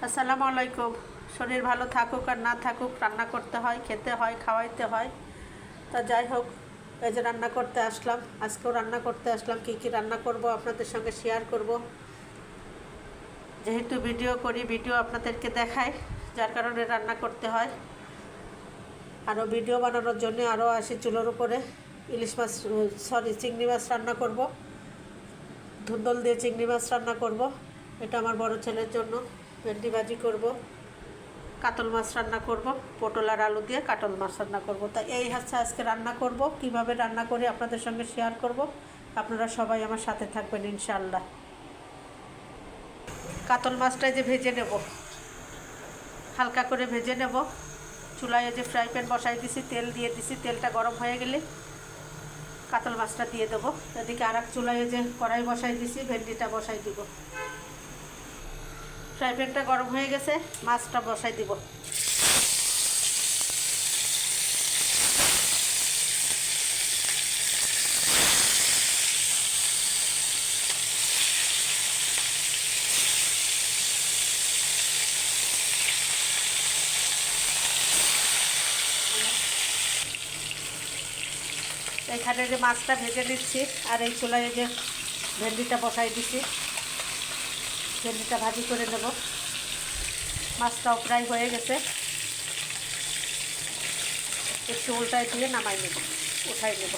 আসসালামু আলাইকুম। শরীর ভালো থাকুক আর না থাকুক রান্না করতে হয়, খেতে হয়, খাওয়াইতে হয়। তা যাই হোক, এই যে রান্না করতে আসলাম, আজকেও রান্না করতে আসলাম। কী রান্না করব আপনাদের সঙ্গে শেয়ার করব। যেহেতু ভিডিও করি, ভিডিও আপনাদেরকে দেখায়, যার কারণে রান্না করতে হয়। আরও ভিডিও বানানোর জন্য আরও আসি চুলোর উপরে। ইলিশ মাছ, চিংড়ি মাছ রান্না করব। ধুন্দল দিয়ে চিংড়ি মাছ রান্না করব। এটা আমার বড় ছেলের জন্য। ভেন্ডি ভাজি করব, কাতল মাছ রান্না করব, পটল আর আলু দিয়ে কাতল মাছ রান্না করব। তাই এই হচ্ছে আজকে রান্না করব। কিভাবে রান্না করি আপনাদের সঙ্গে শেয়ার করব। আপনারা সবাই আমার সাথে থাকবেন ইনশাআল্লাহ। কাতল মাছটা যে ভেজে নেব, হালকা করে ভেজে নেব। চুলায় যে ফ্রাই প্যান বসাই দিছি, তেল দিয়ে দিছি। তেলটা গরম হয়ে গেলে কাতল মাছটা দিয়ে দেবো। এদিকে আর এক চুলায় যে কড়াই বসাই দিছি, ভেন্ডিটা বসাই দিব। ফ্রাই প্যানটা গরম হয়ে গেছে, মাছটা বসাই দিব। এখানে যে মাছটা ভেজে নিচ্ছি, আর এই চুলায় যে ভেন্ডিটা বসাই দিচ্ছি। ভেন্ডিটা ভাজি করে নেব। মাছটাও ফ্রাই হয়ে গেছে, একটু উল্টাই দিয়ে নামাই নেব, উঠাই নেব।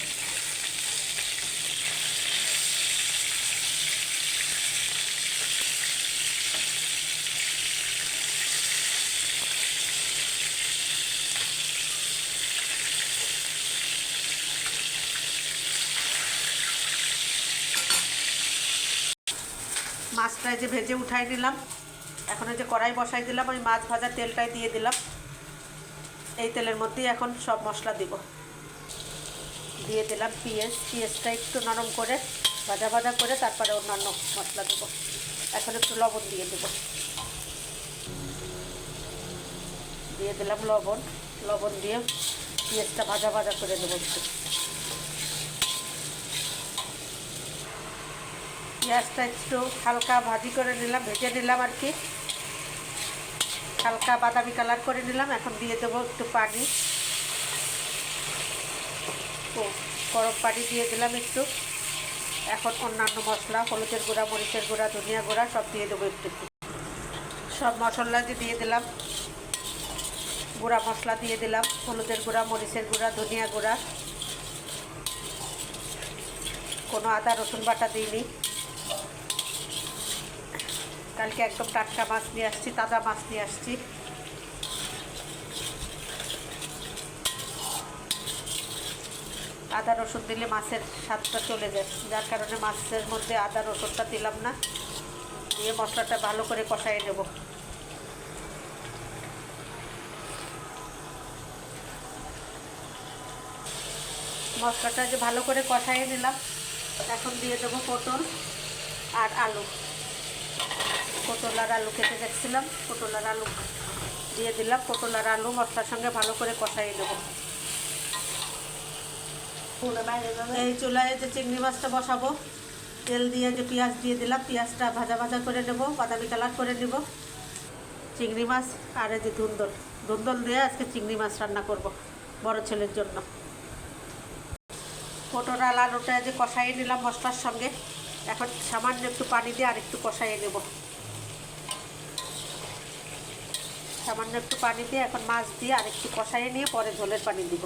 মাছটা যে ভেজে উঠাই নিলাম। এখন যে কড়াই বসাই দিলাম, ওই মাছ ভাজা তেলটাই দিয়ে দিলাম। এই তেলের মধ্যেই এখন সব মশলা দিব। দিয়ে দিলাম পেঁয়াজটা একটু নরম করে ভাজা ভাজা করে তারপরে অন্যান্য মশলা দেব। এখন একটু লবণ দিয়ে দেব। দিয়ে দিলাম লবণ দিয়ে পেঁয়াজটা ভাজা ভাজা করে দেবো একটু। পেঁয়াজটা একটু হালকা ভাজি করে নিলাম, ভেজে নিলাম আর কি, হালকা বাদামি কালার করে নিলাম। এখন দিয়ে দেবো একটু পানি, গরম পানি দিয়ে দিলাম একটু। এখন অন্যান্য মশলা, হলুদের গুঁড়া, মরিচের গুঁড়া, ধনিয়া গুঁড়া সব দিয়ে দেবো একটু একটু। সব মশলা দিয়ে দিলাম। গুঁড়া মশলা দিয়ে দিলাম, হলুদের গুঁড়া, মরিচের গুঁড়া, ধনিয়া গুঁড়া। কোনো আদা রসুন বাটা দিইনি। কালকে একদম টাটকা মাছ নিয়ে আসছি, তাজা মাছ নিয়ে আসছি। আদা রসুন দিলে মাছের স্বাদটা চলে যায়, যার কারণে মাছের মধ্যে আদা রসুনটা দিলাম না। দিয়ে মশলাটা ভালো করে কষাই নেব। মশলাটা যে ভালো করে কষাই নিলাম, এখন দিয়ে দেবো পটল আর আলু। পটল আর আলু কেটে রেখেছিলাম, পটল আর আলু দিয়ে দিলাম। পটল আর আলু মশলার সঙ্গে ভালো করে কষাই নেব। এই চুলায় যে চিংড়ি মাছটা বসাবো, তেল দিয়ে যে পেঁয়াজ দিয়ে দিলাম। পেঁয়াজটা ভাজা ভাজা করে নেব, বাদামি কালার করে নেব। চিংড়ি মাছ আর এই যে ধুন্দল দিয়ে আজকে চিংড়ি মাছ রান্না করব বড় ছেলের জন্য। পটল আর আলুটা যে কষাই নিলাম মশলার সঙ্গে। এখন সামান্য একটু পানি দিয়ে আর একটু কষাইয়ে নেব। সামান্য একটু পানি দিয়ে এখন মাছ দিয়ে আর একটু কষাইয়ে নিয়ে পরে ঝোলের পানি দিব।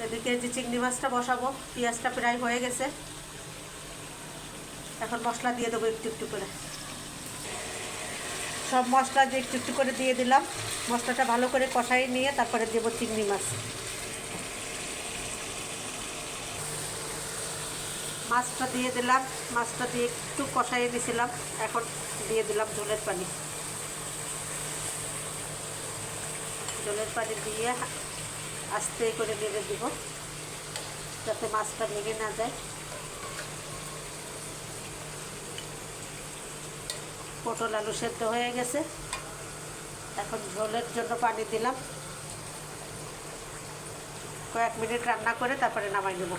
এদিকে যে চিংড়ি মাছটা বসাবো, পেঁয়াজটা প্রায় হয়ে গেছে। এখন মশলা দিয়ে দেবো একটু একটু করে। সব মশলা যে একটু একটু করে দিয়ে দিলাম। মশলাটা ভালো করে কষাই নিয়ে তারপরে দেবো চিংড়ি মাছ। মাছটা দিয়ে দিলাম। মাছটা দিয়ে একটু কষাইয়ে দিয়েছিলাম। এখন দিয়ে দিলাম ঝোলের পানি। ঝোলের পানি দিয়ে আস্তে করে নেড়ে দিব, যাতে মাছটা ভেঙে না যায়। পটল আলু সেদ্ধ হয়ে গেছে। এখন ঝোলের জন্য পানি দিলাম। কয়েক মিনিট রান্না করে তারপরে নামাই নেব।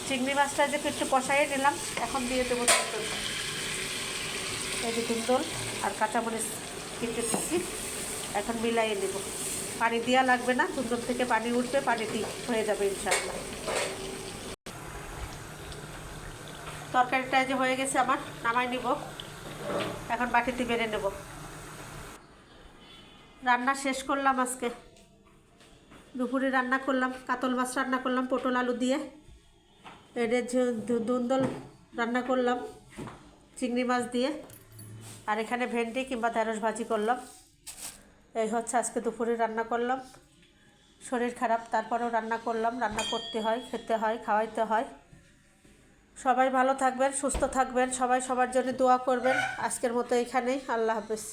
চিংড়ি মাছটা যে একটু কষাইয়ে নিলাম, এখন দিয়ে দেবো ধুন্দল। এই যে ধুন্দল আর কাঁচামরিচ কেটেছি, এখন মিলাইয়ে নেব। পানি দেওয়া লাগবে না, ধুন্দল থেকে পানি উঠবে, পানি দিয়ে হয়ে যাবে ইনশাআল্লাহ। তরকারিটা যে হয়ে গেছে আমার, নামাই নিব, এখন বাটিতে বেড়ে নেব। রান্না শেষ করলাম আজকে। দুপুরে রান্না করলাম কাতল মাছ, রান্না করলাম পটল আলু দিয়ে। এদের ধুন্দল রান্না করলাম চিংড়ি মাছ দিয়ে, আর এখানে ভেন্ডি কিংবা ঢেঁড়স ভাজি করলাম। এই হচ্ছে আজকে দুপুরে রান্না করলাম। শরীর খারাপ, তারপরেও রান্না করলাম। রান্না করতে হয়, খেতে হয়, খাওয়াইতে হয়। সবাই ভালো থাকবেন, সুস্থ থাকবেন, সবাই সবার জন্য দোয়া করবেন। আজকের মতো এখানেই, আল্লাহ হাফেজ।